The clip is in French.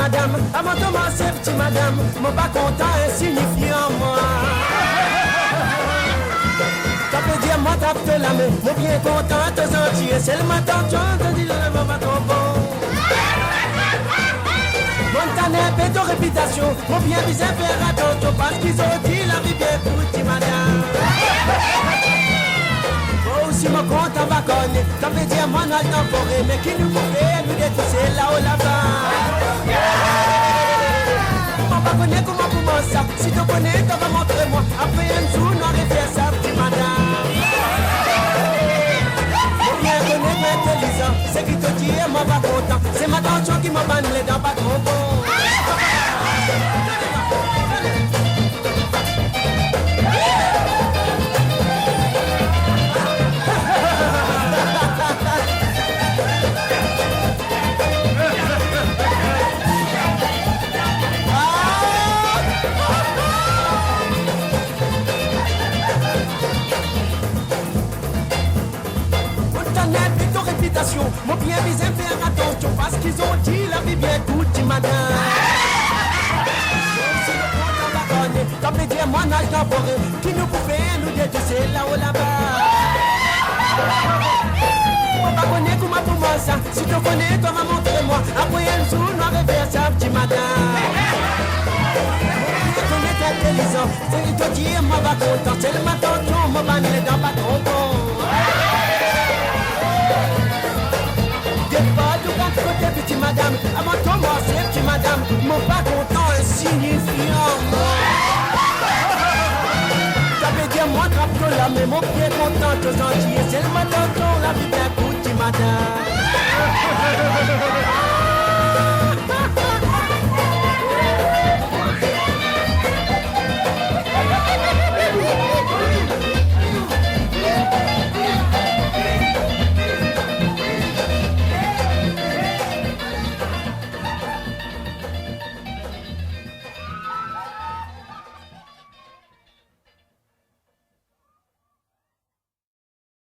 madame, avant de commencer, petit madame, mon pas content insignifiant, moi. Ça peut dire, moi, tape de la main, mon bien content, te sentir, c'est le matin, tu entends dire, le matin, bon. Montaner, paie de réputation, mon bien visé, faire attention, parce qu'ils ont dit, la vie bien pour petit madame. Si mon compte en vacances, ça veut dire mon âge d'emporé, mais qui nous pouvait nous détousser là-haut là-bas. On va connaître comment commence ça. Si tu connais, tu vas montrer moi. Après un jour, nous allons faire ça, petit madame. Mon bien connaître l'intelligent, c'est qui te dit, moi pas content. C'est ma tension qui m'a banni les dents, pas trop bon. Mon bien visé faire attention parce qu'ils ont dit la vie bien toute madame. Si le compte en vacances, comme les dire mon âge d'emporé, qui nous pouvait nous détousser là-haut là-bas. On va connaître comment pour moi ça. Si tu connais, toi va montrer moi. Après un jour, nous allons faire ça, petit madame. Tu connais intelligent, c'est qui te dit moi va content. C'est le matin, moi va les dents pas trop bon. Pas de grand côté, petit madame. Avant de commencer, petit madame, mon pas content insignifiant. Ça veut dire moi, trappe de la mais mon pied content, te sentir. C'est le matin, la vie bien, petit madame.